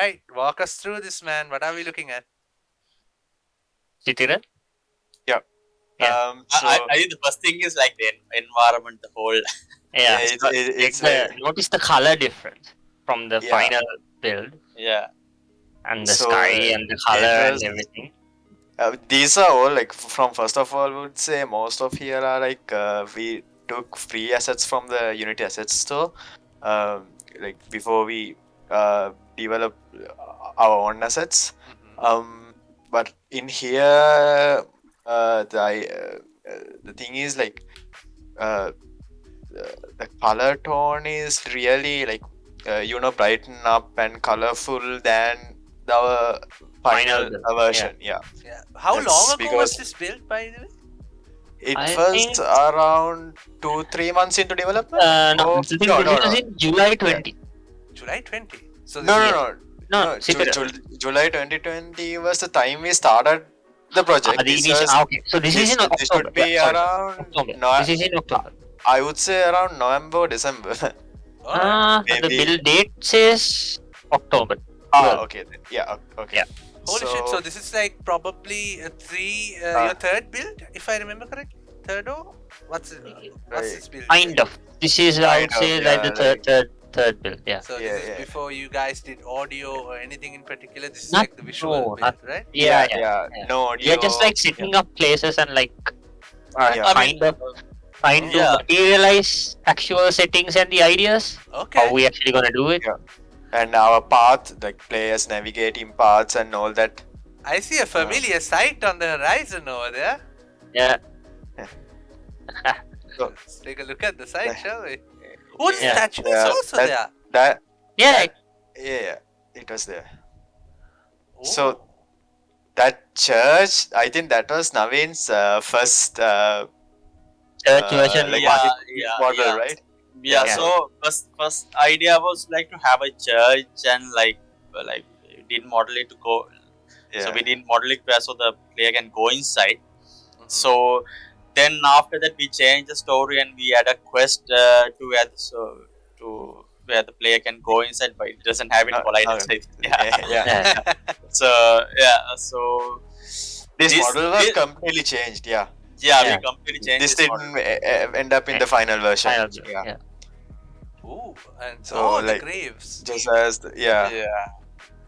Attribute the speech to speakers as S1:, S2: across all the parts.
S1: right, walk us through this, man. What are we looking at?
S2: Chitira?
S3: Yeah.
S2: Yeah.
S4: I think the first thing is like the environment, the whole.
S2: Yeah.
S3: It's
S2: notice the color difference from the final build
S4: Yeah.
S2: and the
S3: So,
S2: sky and the color and
S3: was-
S2: everything.
S3: these are all like from first of all, would say most of here are like we took free assets from the Unity Assets Store. Like before we develop our own assets. But in here, the thing is like the color tone is really like brighten up and colorful than the final version. Yeah.
S1: How
S3: That's
S1: long ago was
S3: because-
S1: this built, by the way?
S3: It
S2: I
S3: was
S2: think-
S3: around 2-3 months into development.
S2: No,
S3: Oh,
S2: I think
S3: no,
S2: this
S3: no,
S2: was
S3: no.
S2: in July 20.
S1: July 20. So
S3: No,
S1: this
S3: no,
S1: year-
S3: no.
S2: No, Chitira.
S3: July 2020 was the time we started the project.
S2: Okay, so this is in
S3: this
S2: October.
S3: should be around.
S2: October.
S3: No,
S2: This is in October.
S3: I would say around November or December.
S1: Alright.
S2: The
S3: maybe-
S2: build date says October.
S3: Okay then. Yeah. Okay.
S2: Yeah.
S1: Holy shit! So this is like probably your third build, if I remember correctly. Third or what's this build?
S2: Kind of. This is I would
S3: Kind of,
S2: say like the
S3: yeah,
S2: third build. Yeah.
S1: So
S3: Yeah,
S1: this is
S3: yeah.
S1: before you guys did audio or anything in particular. This is
S2: Not-
S1: like the visual
S2: no,
S1: build,
S2: not-
S1: right?
S2: Yeah.
S3: No audio.
S2: Yeah, just like setting up places and like
S3: Yeah.
S2: kind of trying to
S4: Yeah.
S2: materialize actual settings and the ideas.
S1: Okay.
S2: How we actually gonna do it?
S3: Yeah. And our path, like players navigating paths and all that.
S1: I see a familiar sight on the horizon over there.
S2: Yeah.
S1: Let's take a look at the site, shall we? Oh, the
S2: Yeah.
S1: statue is
S3: Yeah,
S1: also
S3: that-
S1: there.
S3: That
S2: Yeah.
S3: yeah, it was there.
S1: Oh.
S3: So that church, I think that was Naveen's first
S2: Church version.
S3: like
S4: Yeah,
S3: model,
S4: yeah.
S3: right?
S4: Yeah,
S2: Yeah.
S4: so first idea was like to have a church and like we didn't model it to go.
S3: Yeah.
S4: So we didn't model it so the player can go inside.
S1: Mhm.
S4: So then after that we changed the story and we add a quest to where the player can go inside, but it doesn't have any polite inside. Yeah.
S3: yeah.
S4: So so
S3: This
S4: This-
S3: model was
S4: this-
S3: completely changed. Yeah.
S4: yeah,
S2: Yeah.
S4: we completely changed
S3: This
S4: this model.
S3: didn't end up in the final version.
S2: Final build,
S3: Yeah.
S2: yeah.
S1: Ooh, and
S3: So,
S1: the
S3: like,
S1: graves.
S3: Just as yeah.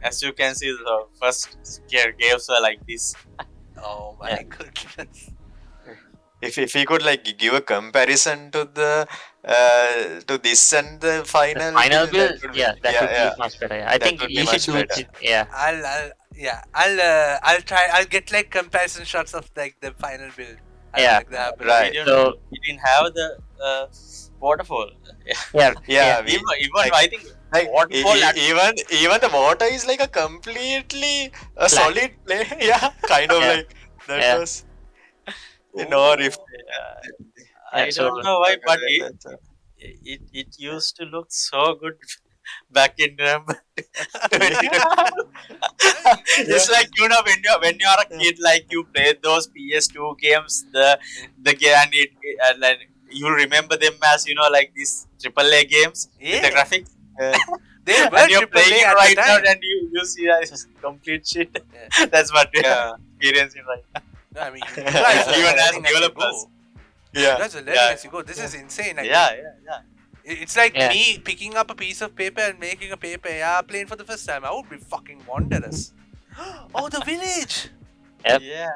S4: As you can see, the first caves were like this.
S1: Oh my
S2: Yeah.
S1: goodness.
S3: If we could like give a comparison to the to this and the final
S2: Final build.
S3: that would
S2: Yeah,
S3: be,
S2: that would
S3: yeah.
S2: be much better. I
S3: That
S2: think
S3: would be
S2: you should
S3: much
S2: do it.
S3: better.
S2: Yeah.
S1: I'll try. I'll get like comparison shots of like the final build. I'll
S2: Yeah.
S1: make that happen.
S3: Right.
S2: So
S4: We didn't have the waterfall.
S2: yeah.
S3: Yeah, we,
S4: Even
S3: like-
S4: I think
S3: like
S4: waterfall
S3: even the water is like a completely a solid play. Yeah, kind of
S2: Yeah.
S3: like that
S2: Yeah.
S3: was no riff.
S4: I
S2: so-
S4: don't know why, but it used to look so good back in November. It's like when you're a kid, like you play those PS2 games, the game and like you remember them as like these AAA games with the
S1: Yeah.
S4: graphics.
S1: They were
S4: And you're
S1: AAA
S4: playing it
S1: at
S4: right
S1: the
S4: now,
S1: time.
S4: and you see that it's complete shit.
S1: Yeah.
S4: That's what we're
S3: Yeah.
S4: experiencing right now.
S1: No, I mean, you guys are
S4: Even as
S1: learning as you
S4: developers.
S1: go. You
S3: Yeah.
S1: guys are learning
S4: Yeah.
S1: as you go. This is insane. I
S4: Yeah,
S1: mean,
S4: yeah.
S1: It's like
S2: Yeah.
S1: me picking up a piece of paper and making a paper airplane for the first time. I would be fucking wondrous. Oh, the village!
S2: Yep.
S4: Yeah.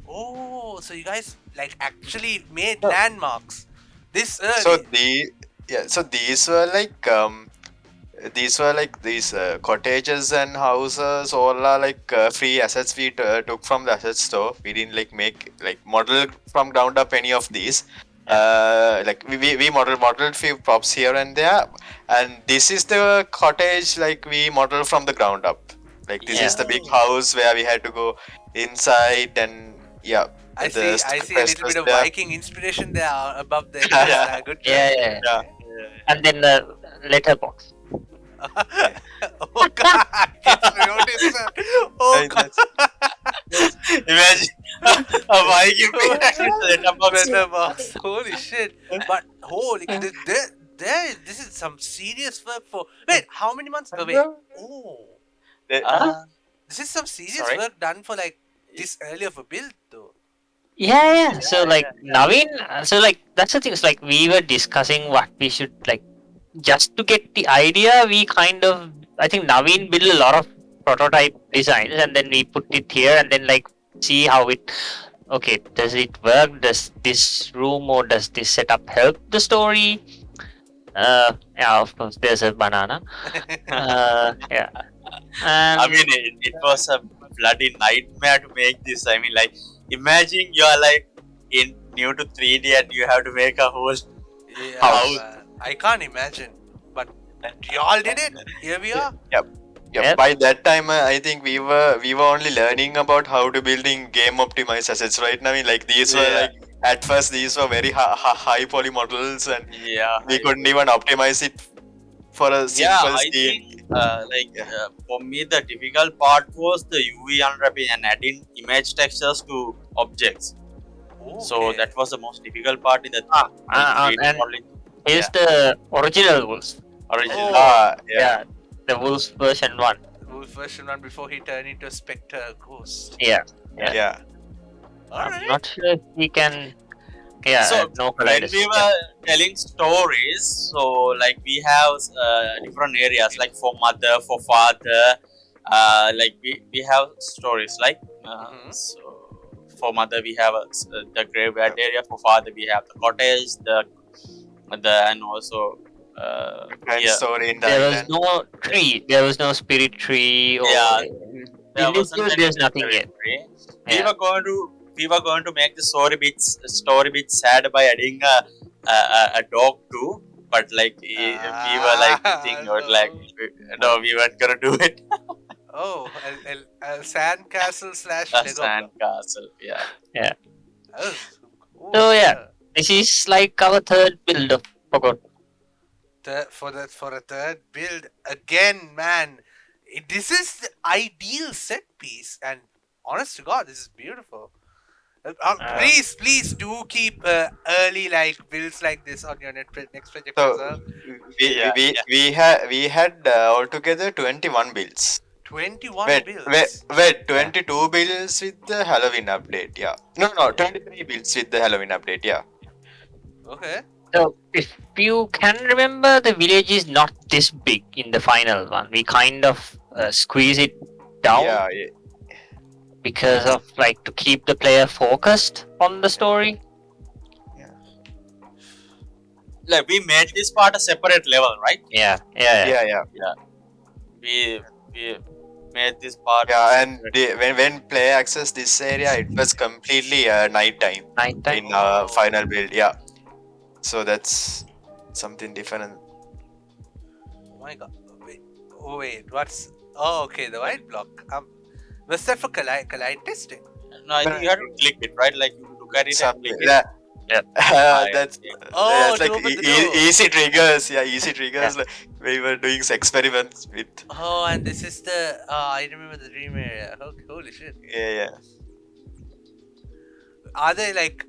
S1: Oh, so you guys like actually made
S3: Oh.
S1: landmarks this early.
S3: So these were like these cottages and houses all are like free assets we took from the asset store. We didn't like make like model from ground up any of these. Like we modeled few props here and there, and this is the cottage like we modeled from the ground up. Like this is the big house where we had to go inside and yeah.
S1: I
S3: the
S1: see a
S3: crest
S1: little
S3: was
S1: bit of
S3: there.
S1: Viking inspiration there above the
S3: Yeah.
S1: good.
S2: Yeah.
S3: Yeah.
S2: And then the letterbox.
S1: Oh god, I noticed that. Oh
S3: And
S1: god,
S4: Imagine a Viking letterbox.
S1: letterbox. Holy shit! But holy, This is some serious work for. Wait, how many months? Oh, wait. Oh,
S4: Uh,
S1: this is some serious
S4: Sorry?
S1: work done for like this early of a build, though.
S2: Yeah. So like Naveen, so like that's the thing. It's like we were discussing what we should like just to get the idea. We kind of, I think Naveen built a lot of prototype designs, and then we put it here, and then like see how it. Okay, does it work? Does this room or does this setup help the story? Yeah, of course. There's a banana. Yeah. And
S4: I mean, it was a bloody nightmare to make this. I mean, like, imagine you are like in new to 3D and you have to make a whole.
S1: Yeah,
S4: House.
S1: man. I can't imagine. But y'all did it. Here we are.
S3: Yeah,
S2: Yep.
S3: by that time, I think we were only learning about how to building game optimized assets, right? I mean, like these were
S4: Yeah.
S3: like at first these were very high poly models, and
S4: Yeah.
S3: we couldn't even optimize it for a simple
S4: Yeah, I
S3: scene.
S4: think for me the difficult part was the UV unwrapping and adding image textures to objects. So
S1: Okay.
S4: that was the most difficult part in the
S2: and
S4: 3D modeling.
S2: here's the original Wolves.
S4: Original.
S1: Oh.
S2: Yeah, the Wolves version 1.
S1: Wolf version 1 before he turned into a Spectre ghost.
S2: Yeah.
S3: Yeah.
S2: I'm
S1: Alright.
S2: not sure if we can. Yeah,
S4: So
S2: no
S4: when
S2: colliders.
S4: we were telling stories, so like we have different areas like for mother, for father, like we have stories like
S1: Mhm.
S4: so for mother we have the graveyard area, for father we have the cottage, the and also
S3: And
S4: yeah,
S3: story in the
S2: There was
S3: island.
S2: no tree. There was no spirit tree. Or
S4: Yeah,
S2: in this
S4: wasn't
S2: world,
S4: any
S2: there's nothing yet.
S4: territory.
S2: Yeah.
S4: We were going to make the story bit sad by adding a dog too, but like we were like thinking about like no, we weren't gonna do it.
S1: Oh, a sandcastle slash
S4: A
S1: Lego.
S4: sand castle, yeah.
S1: Oh, cool.
S2: So, yeah. This is like our third build of Pogot.
S1: For a third build again, man. This is the ideal set piece, and honest to God, this is beautiful. Please do keep early like builds like this on your next project as
S3: So
S1: well.
S3: we had altogether 21 builds.
S1: 21
S3: Wait,
S1: builds.
S3: 22 builds with the Halloween update. Yeah. No, 23 builds with the Halloween update. Yeah.
S1: Okay.
S2: So, if you can remember, the village is not this big in the final one. We kind of squeeze it down
S3: Yeah.
S2: because of like to keep the player focused on the story.
S4: Like we made this part a separate level, right?
S2: Yeah.
S4: We made this part.
S3: Yeah, and when player access this area, it was completely night time
S2: Nighttime.
S3: in final build. Yeah, so that's something different.
S1: Oh my God. Wait. What's? Oh, okay. The white block. Was that for collide testing?
S4: No, I think you have to click it, right? Like you look at it and
S3: Something.
S4: click it.
S3: Yeah.
S4: Ah,
S3: That's
S1: Oh,
S3: that's
S1: to
S3: like
S1: open the door.
S3: easy triggers. Yeah, easy triggers. Like, we were doing experiments with.
S1: Oh, and this is the. I remember the dream area. Okay, holy shit.
S3: Yeah.
S1: Are they like?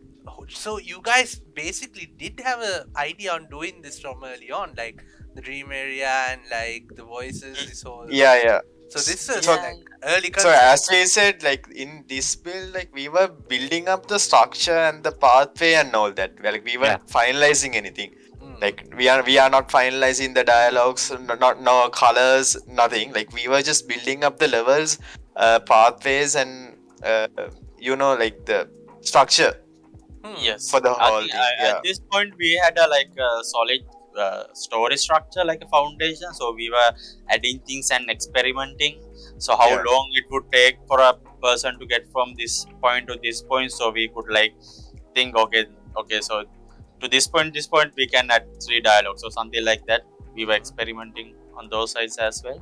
S1: So you guys basically did have a idea on doing this from early on, like the dream area and like the voices. This whole.
S3: Yeah.
S1: So this is
S3: So-
S1: like early.
S3: So as we said, like in this build, like we were building up the structure and the pathway and all that. Like we weren't finalizing anything. Like we are not finalizing the dialogues, no colors, nothing. Like we were just building up the levels, pathways, and like the structure
S4: Yes.
S3: for the
S4: I
S3: whole
S4: think,
S3: thing. Yeah.
S4: At this point, we had a solid story structure, like a foundation. So we were adding things and experimenting. So how
S3: Yeah.
S4: long it would take for a person to get from this point to this point. So we could like think, okay. So to this point, we can add 3 dialogues or something like that. We were experimenting on those sides as well.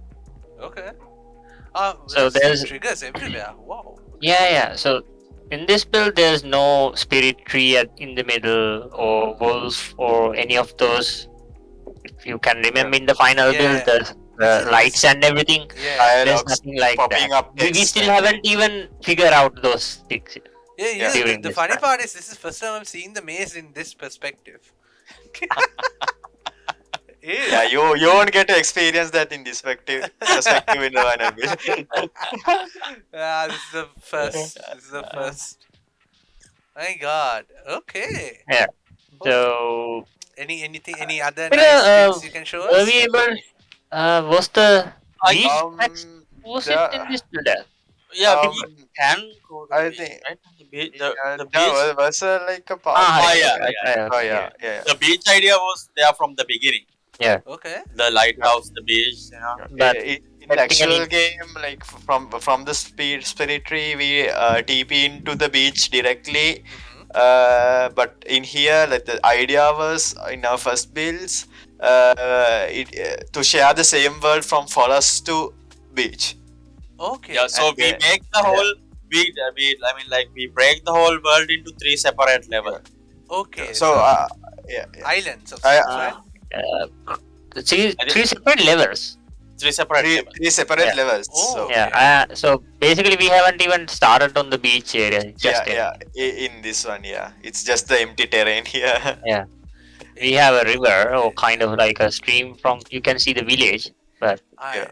S1: Okay.
S2: So there's-
S1: triggers everywhere. Wow.
S2: Yeah. So in this build, there's no spirit tree in the middle or wolf or any of those. If you can remember in the final
S1: Yeah.
S2: build, the lights and everything.
S1: Yeah.
S2: There's
S3: Dialogues
S2: nothing like
S3: popping
S2: that.
S3: up.
S2: We
S3: text
S2: still
S3: and-
S2: haven't even figured out those things.
S1: Yeah.
S2: During
S1: The
S2: this
S1: funny
S2: time.
S1: part is this is first time I'm seeing the maze in this perspective.
S3: Yeah, you won't get to experience that in this perspective in the final build.
S1: Yeah, this is the first. This is the first. My God. Okay.
S2: Yeah.
S1: Oh,
S2: So
S1: any other
S2: But,
S1: nice builds you can show
S2: were
S1: us?
S2: we able? Was the beach text was it in
S3: the,
S2: this builder?
S4: Yeah,
S3: um,
S4: we can go to
S3: I
S4: the beach,
S3: think
S4: right?
S3: yeah,
S4: The
S3: there
S4: beach.
S3: was like a part.
S2: Ah,
S4: Oh,
S2: right,
S4: yeah,
S2: okay,
S3: Oh
S2: okay,
S3: yeah, yeah.
S4: The beach idea was there from the beginning.
S1: Okay.
S4: The lighthouse, the beach, you know.
S2: But
S3: In the actual
S2: technically-
S3: game, like from the spirit tree, we TP into the beach directly. But in here, like the idea was in our first builds, to share the same world from forest to beach.
S1: Okay.
S4: Yeah, so
S3: And
S4: we
S3: they-
S4: make the whole we break the whole world into 3 separate levels.
S1: Okay.
S3: So yeah.
S1: islands of sorts,
S3: I-
S1: right?
S2: three separate levels.
S4: 3 separate levels.
S3: Three separate
S2: Yeah.
S3: levels.
S1: Oh.
S3: So
S1: Okay.
S2: Yeah. So basically, we haven't even started on the beach area. It's just
S3: in this one, yeah, it's just the empty terrain here.
S2: we have a river or kind of like a stream from. You can see the village, but
S1: I-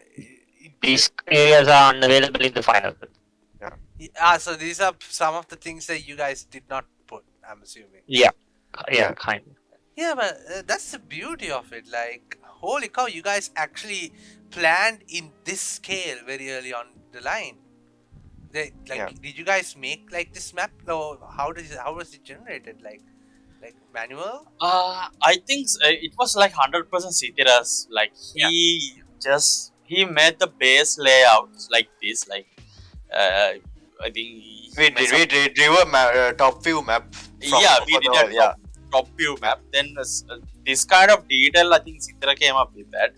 S2: these areas are unavailable in the final.
S1: so these are some of the things that you guys did not put, I'm assuming.
S2: Yeah,
S3: Yeah.
S2: kind of.
S1: Yeah, but that's the beauty of it. Like, holy cow, you guys actually planned in this scale very early on the line.
S3: Yeah.
S1: Did you guys make like this map, or how was it generated? Like manual?
S4: I think it was like 100% Sitira's. Like he made the base layouts like this. Like I think
S3: We drew a top view map.
S4: Yeah, we did a top view map. Then this kind of detail, I think Sitira came up with that.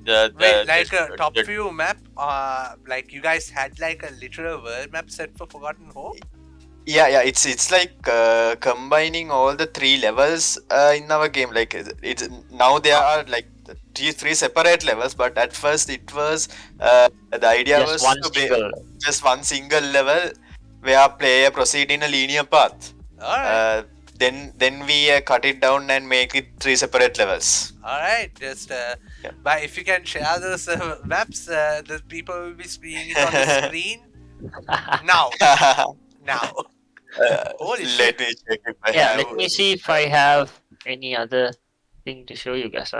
S1: A top view map. Like you guys had like a literal world map set for Forgotten Hope.
S3: Yeah. It's like combining all the 3 levels in our game. Like it's now there are like three separate levels, but at first it was the idea
S2: Just
S3: was
S2: one
S3: to be
S2: single.
S3: just one single level where player proceed in a linear path.
S1: All right.
S3: Then we cut it down and make it 3 separate levels.
S1: All right. Just but if you can share those maps, the people will be seeing it on the screen now. Now. Holy shit.
S3: Let me check if I
S2: Yeah,
S3: have.
S2: let me see if I have any other thing to show you guys.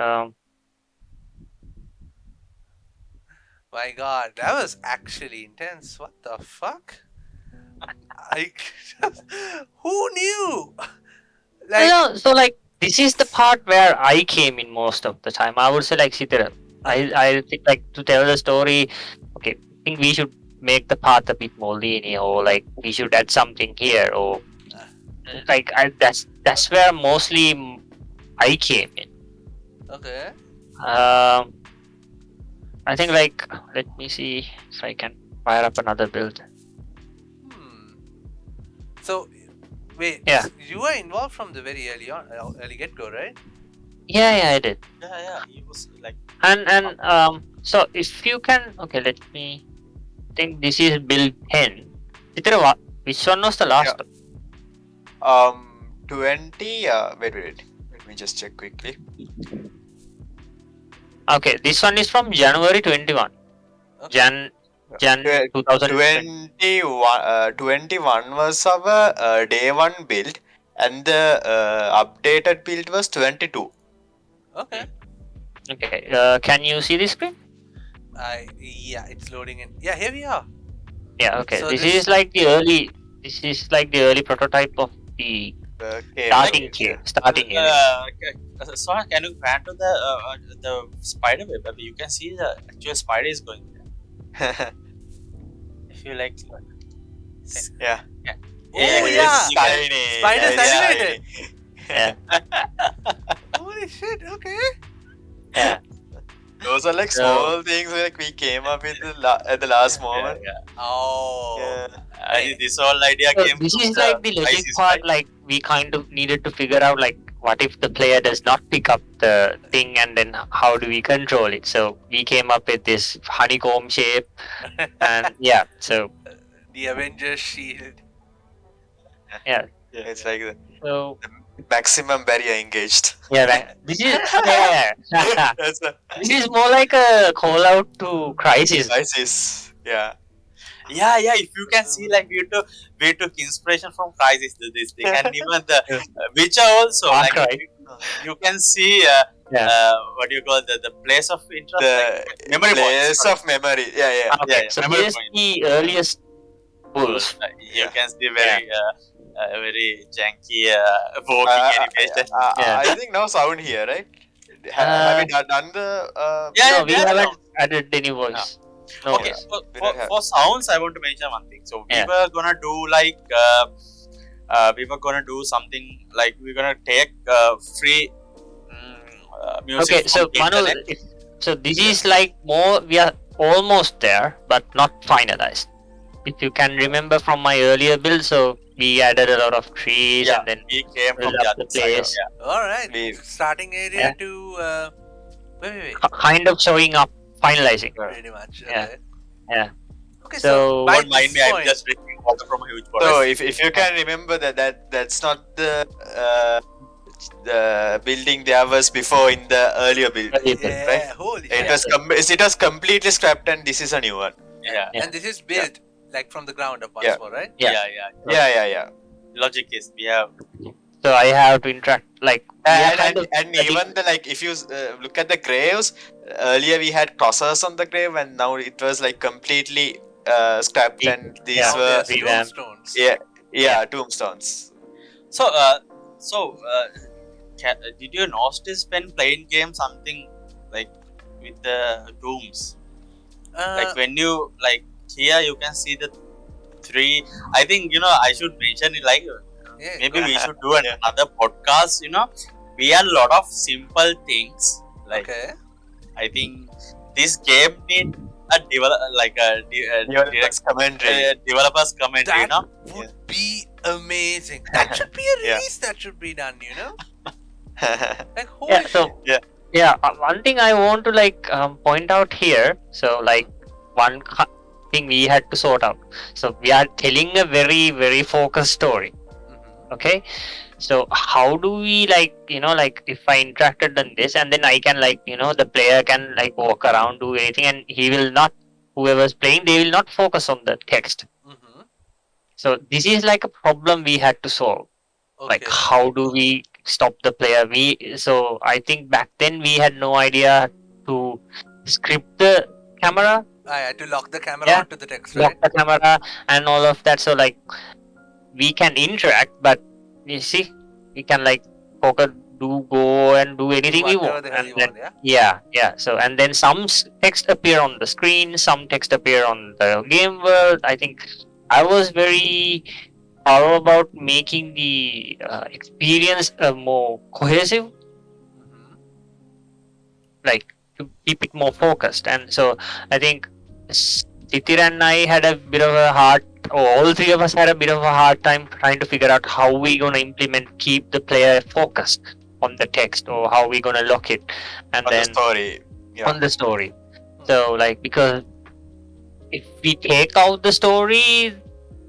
S1: My God, that was actually intense. What the fuck? Who knew?
S2: So like this is the part where I came in most of the time. I would say like Sitira. I think like to tell the story. Okay, I think we should make the path a bit more linear, or like we should add something here, or like that's where mostly I came in.
S1: Okay.
S2: I think like let me see if I can fire up another build.
S1: So, wait.
S2: Yeah.
S1: You were involved from the very early get go, right?
S2: Yeah, I did.
S4: Yeah, he was like.
S2: And so if you can, okay, let me think. This is build 10. Chitra, which one was the last?
S3: Yeah. 20. Wait. Let me just check quickly.
S2: Okay, this one is from January 21.
S1: Okay.
S2: Jan 2020.
S3: 21 was our day 1 build, and the updated build was 22.
S1: Okay.
S2: Okay, can you see this screen?
S1: Yeah, it's loading in. Yeah, here we are.
S2: Yeah, okay.
S1: So
S2: this
S1: this-
S2: is like the early prototype of the starting area.
S4: So can you pan to the spider web? You can see the actual spider is going there. If you like.
S3: Yeah.
S1: Oh,
S4: it's
S1: yeah.
S3: Tiny.
S1: Spiders
S3: Yeah,
S1: animated.
S2: Yeah.
S1: Holy shit, okay.
S2: Yeah.
S3: Those are like small things like we came up with at the last moment.
S1: Oh.
S3: Yeah.
S4: This whole idea
S2: So
S4: came
S2: this
S4: from
S2: is like the logic
S4: ISIS,
S2: part,
S4: right?
S2: like we kind of needed to figure out like what if the player does not pick up the thing, and then how do we control it? So we came up with this honeycomb shape, and yeah, so
S1: The Avengers shield.
S3: It's like that.
S2: so
S3: maximum barrier engaged.
S2: Yeah, this is yeah.
S3: That's a
S2: This is more like a call out to Crisis.
S3: crisis. Yeah.
S4: Yeah. If you can see, like we took inspiration from Crisis to this thing, and even the Witcher also.
S2: Far
S4: Like
S2: Cry.
S4: you can see what do you call the place of interest,
S3: The
S4: like memory
S3: place
S4: points.
S3: of memory. Yeah.
S2: Okay,
S4: yeah,
S2: so
S4: memory
S2: here's
S4: point.
S2: the earliest bulls.
S4: You can see very janky walking animation.
S2: Yeah.
S3: I think no sound here, right? Have we done the?
S2: No, we
S4: yeah,
S2: haven't
S4: sounds.
S2: added any voice. No.
S4: Okay,
S3: Yeah. We
S4: for
S3: don't have-
S4: for sounds, I want to mention one thing. So we
S2: Yeah.
S4: were gonna do like we were gonna do something like we're gonna take free music
S2: Okay,
S4: from
S2: so
S4: the
S2: Manu,
S4: internet.
S2: so this is like more. We are almost there, but not finalized. If you can remember from my earlier build, so we added a lot of trees
S4: Yeah,
S2: and then
S4: we came from
S2: build
S4: the
S2: up the
S4: other side.
S2: place.
S4: Yeah.
S1: All right.
S3: We-
S1: Starting area
S2: Yeah.
S1: to wait.
S2: kind of showing up, finalizing.
S1: Pretty much.
S2: Yeah.
S1: Okay.
S2: Yeah.
S1: Okay.
S2: So-
S1: by
S4: Don't mind
S1: this
S4: me, I'm
S1: point-
S4: just drinking water from a huge
S3: So
S4: bottle.
S3: if you can remember that's not the building there was before in the earlier build.
S2: Earlier build,
S1: Yeah.
S3: right?
S1: Holy
S3: It
S1: shit.
S3: was completely scrapped and this is a new one.
S4: Yeah.
S2: Yeah.
S1: And this is built like from the ground up once
S3: Yeah.
S1: more, right?
S2: Yeah.
S3: Yeah.
S4: Logic is we have
S2: So I have to interact like we are kind of
S3: And even the like if you look at the graves, earlier we had crosses on the grave and now it was like completely scrapped
S2: Yeah.
S3: and these
S2: Yeah.
S1: Now
S3: were
S1: there's
S2: revamped.
S1: tombstones.
S3: yeah tombstones.
S4: so did you notice when playing game something like with the tombs? Like when you like here you can see the three. I think I should mention it like
S1: Yeah,
S4: maybe
S1: go
S4: we
S1: ahead.
S4: should do another podcast. We had a lot of simple things. Like
S1: Okay.
S4: I think this game need a
S3: Developers commentary.
S4: developers commentary.
S1: That would be amazing. That should be a
S3: Yeah.
S1: release that should be done, Like holy
S2: yeah. So
S3: Yeah.
S2: one thing I want to like point out here. So like one thing we had to sort out. So we are telling a very very focused story.
S1: Mhm.
S2: Okay, so how do we like like if I interacted on this and then I can like the player can like walk around, do anything, and he will not, whoever's playing, they will not focus on the text.
S1: Mhm.
S2: So this is like a problem we had to solve. Like
S1: Okay.
S2: how do we stop the player? So I think back then we had no idea to script the camera,
S1: I had to lock the camera
S2: Yeah.
S1: onto the text,
S2: lock
S1: right?
S2: the camera and all of that. So like we can interact, but you see we can like focus, go and do anything we
S1: Whatever
S2: want.
S1: the hell
S2: And
S1: you
S2: then,
S1: want, yeah?
S2: so and then some text appear on the screen, some text appear on the game world. I think I was very thorough about making the experience more cohesive,
S1: Mhm.
S2: like to keep it more focused. And so I think Sitir and I had a bit of a hard, or all three of us had a bit of a hard time trying to figure out how we gonna keep the player focused on the text, or how we gonna lock it, and
S3: On the
S2: then
S3: story. Yeah.
S2: on the story. So like because if we take out the story,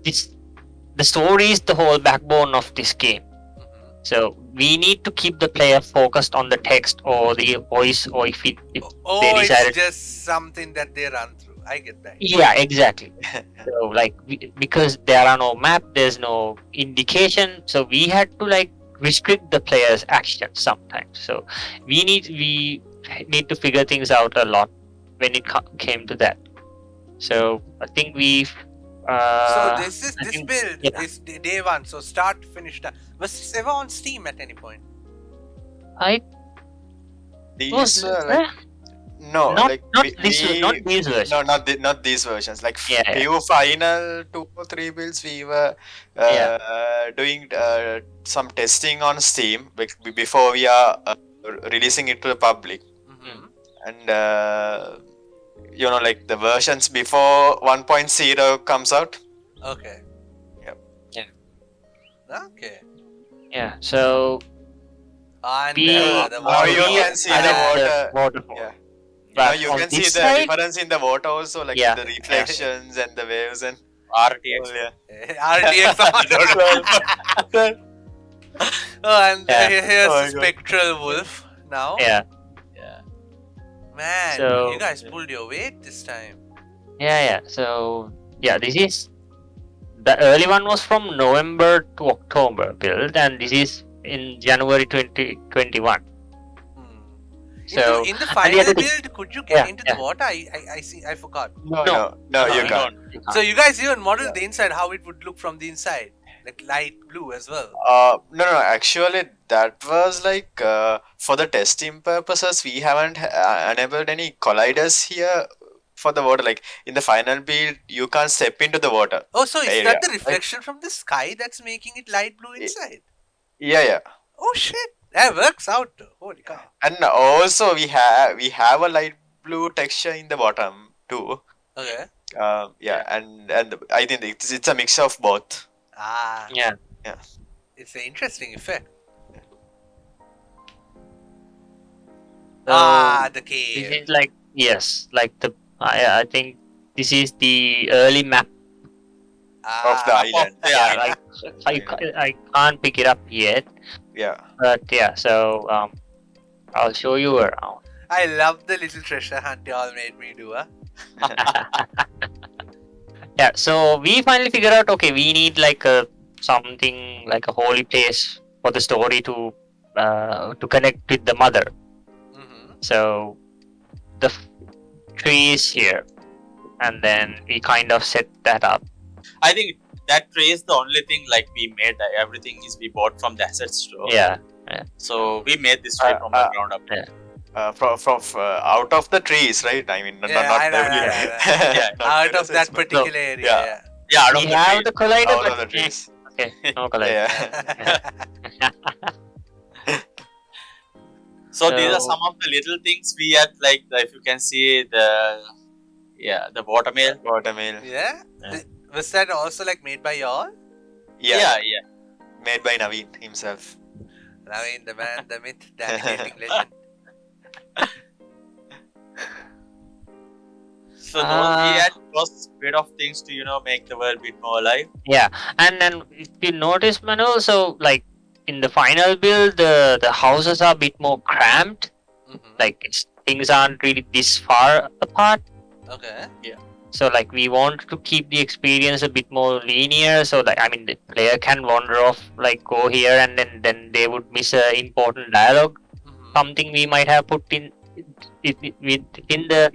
S2: the story is the whole backbone of this game.
S1: Mhm.
S2: So we need to keep the player focused on the text or the voice, or if
S1: Oh,
S2: they
S1: it's
S2: decided-
S1: just something that they run through. I get that.
S2: yeah, exactly. So like because there are no map, there's no indication, so we had to like restrict the player's actions sometimes. So we need to figure things out a lot when it came to that. So I think we've
S1: So this
S2: I
S1: this
S2: think-
S1: build
S2: yeah.
S1: is day one. So start finish done. Was this ever on Steam at any point?
S2: I
S3: These
S2: was
S3: like no
S2: not
S3: like
S2: not
S3: we-
S2: this
S3: we-
S2: not these versions.
S3: No, not these versions. Like
S2: Yeah, yeah.
S3: few final 2 or 3 builds, we were doing some testing on Steam before we are releasing it to the public.
S1: Mm-hmm.
S3: And like the versions before 1.0 comes out.
S1: Okay.
S3: Yep.
S2: Yeah.
S1: Okay.
S2: Yeah. So
S1: And
S2: we
S1: the
S3: now you
S1: water-
S3: can see
S2: added
S3: the
S2: waterfall.
S3: Yeah.
S2: But
S3: Now you
S2: on
S3: can see
S2: this
S3: the
S2: side,
S3: difference in the water also, like
S2: Yeah.
S3: the reflections and the waves and
S4: RTX.
S3: yeah.
S1: RTX. Oh, and
S2: Yeah.
S1: here's
S3: Oh my
S1: the
S3: God.
S1: spectral wolf now.
S2: Yeah,
S4: Yeah.
S1: Man,
S2: So-
S1: you guys pulled your weight this time.
S2: yeah. So yeah, this is the early one was from November to October build, and this is in January 2021.
S1: Hmm.
S2: So
S1: in the
S2: and
S1: final
S2: other thing-
S1: build, could you get
S2: Yeah,
S1: into
S2: yeah.
S1: the water? I see. I forgot.
S3: No,
S2: No,
S3: you
S2: you
S3: can't.
S1: So you guys even modeled the inside, how it would look from the inside, like light blue as well.
S3: No, actually, that was like for the testing purposes, we haven't enabled any colliders here for the water. Like in the final build, you can't step into the water.
S1: Oh, so is
S3: area.
S1: that the reflection from the sky that's making it light blue inside?
S3: Yeah.
S1: Oh shit, that works out. Holy cow.
S3: And also we have a light blue texture in the bottom too.
S1: Okay.
S3: Yeah, and I think it's a mix of both.
S1: Ah,
S2: Yeah.
S1: it's an interesting effect.
S2: So
S1: The
S2: this
S1: cave.
S2: is like like the I think this is the early map.
S3: Of the island.
S2: Yeah, like I can't pick it up yet,
S3: Yeah.
S2: but yeah. So I'll show you around.
S1: I love the little treasure hunt y'all made me do.
S2: Yeah, so we finally figured out, okay, we need like a something like a holy place for the story to connect with the mother.
S1: Mm-hmm.
S2: So the tree is here, and then we kind of set that up.
S4: I think that tree is the only thing like we made. Everything is we bought from the asset store.
S2: Yeah,
S4: So we made this tree from the ground up.
S3: From out of the trees, right? I mean, not
S1: I know,
S3: every-
S4: Yeah,
S3: not
S1: Out of
S3: terraces,
S1: that
S3: but
S1: particular area.
S3: yeah.
S1: Yeah.
S4: Yeah, out of
S2: we
S4: the
S2: have
S4: tree.
S2: the collider,
S3: out
S2: but
S3: of the trees.
S2: okay, no collider.
S3: Yeah.
S4: So these are
S2: So-
S4: some of the little things we had. Like if you can see the watermill.
S3: Watermill.
S1: Yeah?
S4: Yeah.
S1: Was that also like made by y'all?
S3: Yeah.
S4: Yeah.
S3: Made by Naveen himself.
S1: I mean, the man, the myth, the navigating legend.
S4: So those we had those bit of things to make the world a bit more alive.
S2: Yeah, and then if you notice, Manu, so like in the final build, the houses are a bit more cramped.
S1: Mm-hmm.
S2: Like things aren't really this far apart.
S1: Okay.
S2: So like we want to keep the experience a bit more linear. So like I mean the player can wander off, like go here, and then they would miss a important dialogue.
S1: Mm-hmm.
S2: Something we might have put in within the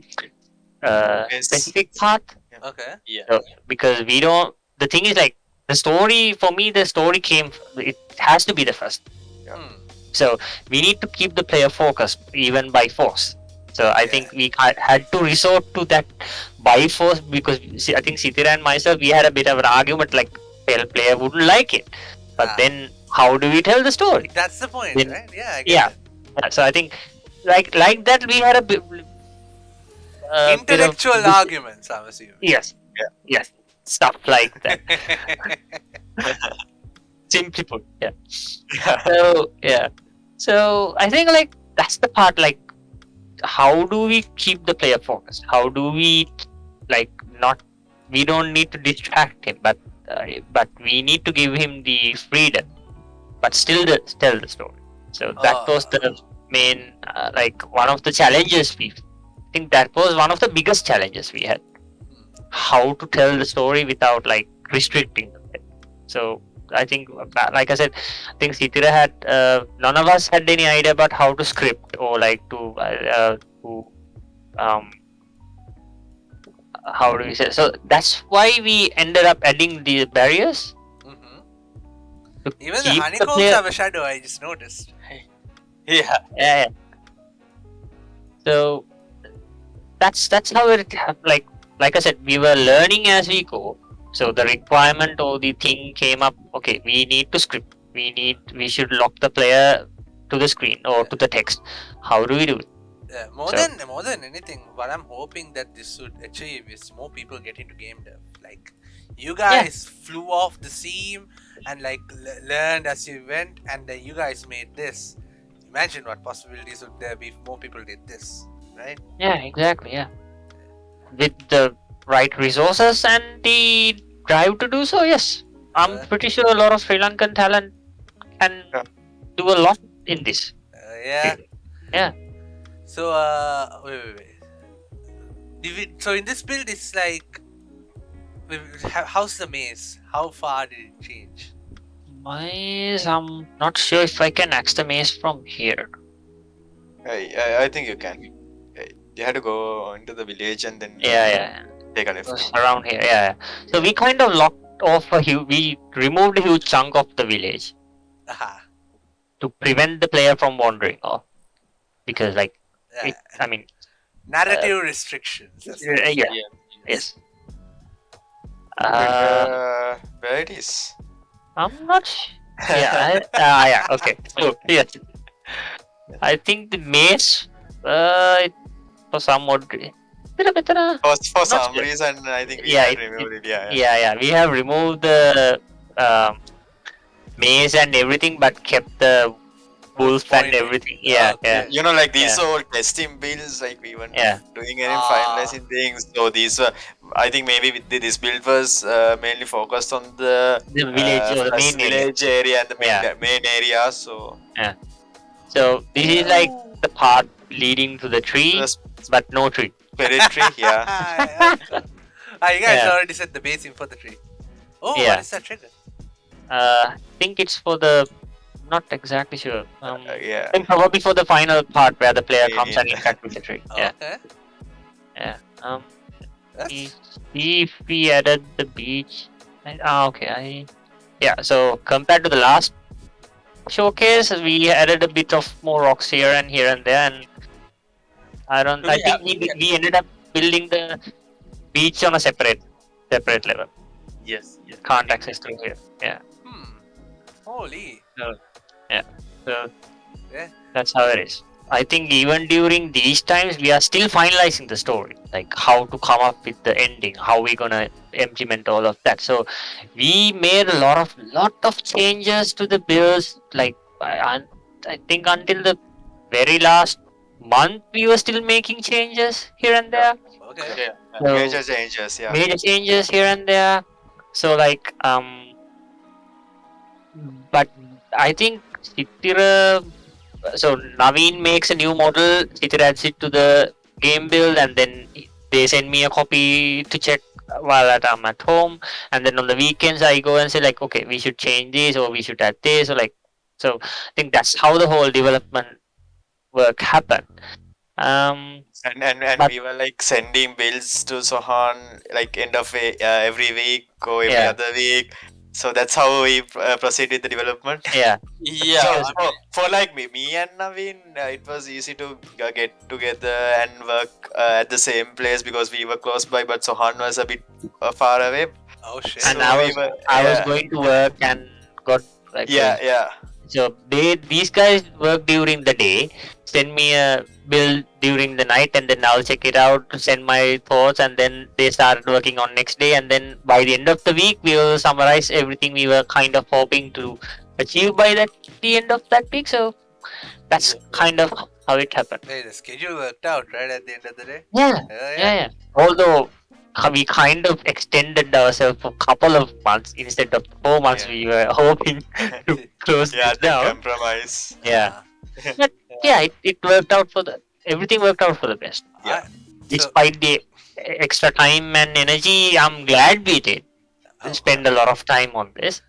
S3: Yes.
S2: specific path.
S1: Okay.
S2: So, because we don't. The thing is like the story for me. The story came. It has to be the first.
S1: Hmm.
S2: So we need to keep the player focused even by force. So I
S1: Yeah.
S2: think we had to resort to that by force because I think Sithira and myself we had a bit of an argument like player wouldn't like it. But
S1: Ah.
S2: then how do we tell the story?
S1: That's the point,
S2: Then-
S1: right? Yeah. I get
S2: Yeah.
S1: it.
S2: Yeah, so I think like that we had a bit.
S1: Intellectual arguments, I'm assuming.
S2: Yes. Yes. Stuff like that. Simply put, yeah. So yeah. So I think like that's the part. Like, how do we keep the player focused? How do we like not? We don't need to distract him, but we need to give him the freedom, but still tell the story. So that was the main like one of the challenges we. I think that was one of the biggest challenges we had. How to tell the story without like restricting them. So I think, like I said, I think Sithira had none of us had any idea about how to script or like to how do we say? So that's why we ended up adding the barriers.
S1: Mm-hmm.
S2: To
S1: Even the
S2: keep
S1: honeycombs
S2: player-
S1: have a shadow, I just noticed.
S4: Yeah.
S2: Yeah. So that's how it like I said, we were learning as we go. So the requirement or the thing came up. Okay, we need to script. We should lock the player to the screen or to the text. How do we do it?
S1: Yeah,
S2: So-
S1: more than anything, what I'm hoping that this should achieve is more people get into game dev. Like, you guys flew off the seam and like learned as you went, and then you guys made this. Imagine what possibilities would there be if more people did this, right?
S2: Yeah, exactly. Yeah, with the right resources and the drive to do so. Yes, I'm
S1: Yeah.
S2: pretty sure a lot of Sri Lankan talent can
S3: Yeah.
S2: do a lot in this.
S1: Yeah.
S2: Yeah.
S1: So wait. So in this build, it's like, how's the maze? How far did it change?
S2: Maze, I'm not sure if I can access the maze from here.
S3: I think you can. You had to go into the village and then
S2: Yeah.
S3: take a left.
S2: It was around here. Yeah. So we kind of locked off we removed a huge chunk of the village
S1: Aha.
S2: to prevent the player from wandering off. Because like, I mean,
S1: Narrative restrictions. That's it.
S2: yeah, yes.
S3: Where it is?
S2: I'm not. Yeah. Okay. So yes, I think the maze. For some odd.
S3: For some
S2: sure.
S3: reason, I think we
S2: Yeah,
S3: had removed it. Yeah.
S2: Yeah. We have removed the maze and everything, but kept the wolf and
S1: Pointing.
S2: everything. Yeah.
S1: Okay.
S3: You know, like these
S2: Yeah.
S3: old testing builds, like we weren't
S2: Yeah.
S3: doing any finalizing things. So these were, I think maybe this build was mainly focused on the
S2: The village or the
S3: first
S2: main area.
S3: village area and the
S2: Yeah.
S3: main area. So
S2: So this is like the path leading to the tree,
S3: the
S2: but no tree.
S3: spirit tree, yeah.
S1: You guys
S2: Yeah.
S1: already set the base in for the tree. Oh,
S2: Yeah.
S1: what is that trigger?
S2: I think it's for the. Not exactly sure.
S3: Yeah.
S2: I think probably for the final part where the player
S3: Yeah,
S2: comes and
S3: yeah.
S2: interacts with the tree. Yeah.
S1: Okay.
S2: See
S1: That's,
S2: see if we added the beach. Okay. Yeah. So compared to the last showcase, we added a bit of more rocks here and there, and I think we ended up building the beach on a separate level.
S4: Yes.
S2: Can't access through here. Yeah.
S1: holy.
S2: So
S1: Yeah.
S2: that's how it is. I think even during these times, we are still finalizing the story, like how to come up with the ending, how we're gonna implement all of that. So we made a lot of changes to the builds. Like I think until the very last month, we were still making changes here and there.
S1: Okay.
S2: So,
S3: Major changes, yeah.
S2: major changes here and there. So like but I think Chitira. So Naveen makes a new model, Chitira adds it to the game build, and then they send me a copy to check while I'm at home. And then on the weekends, I go and say like, okay, we should change this or we should add this or like. So I think that's how the whole development work happened.
S3: And
S2: But-
S3: we were like sending bills to Sohan like end of every week or every
S2: Yeah.
S3: other week. So that's how we proceed with the development.
S2: Yeah,
S3: So for like me and Naveen, it was easy to get together and work at the same place because we were close by, but Sohan was a bit far away.
S1: Oh shit.
S2: and
S3: So
S2: I
S3: we
S2: was
S3: were-
S2: I was
S3: yeah.
S2: going to work and got like
S3: Yeah.
S2: So these guys work during the day, send me a bill during the night, and then I'll check it out, send my thoughts, and then they start working on next day, and then by the end of the week we will summarize everything we were kind of hoping to achieve by the end of that week. So that's kind of how it happened.
S1: Hey, the schedule worked out, right? At the end of the day.
S2: Yeah.
S1: Yeah.
S2: Although we kind of extended ourselves for a couple of months instead of 4 months.
S3: Yeah.
S2: We were hoping to close
S3: Yeah,
S2: this
S3: the
S2: down.
S3: compromise.
S2: Yeah. Yeah, it worked out everything worked out for the best.
S3: Yeah.
S2: Despite the extra time and energy, I'm glad we did spend a lot of time on this.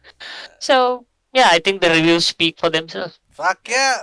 S2: So yeah, I think the reviews speak for themselves.
S1: Fuck yeah.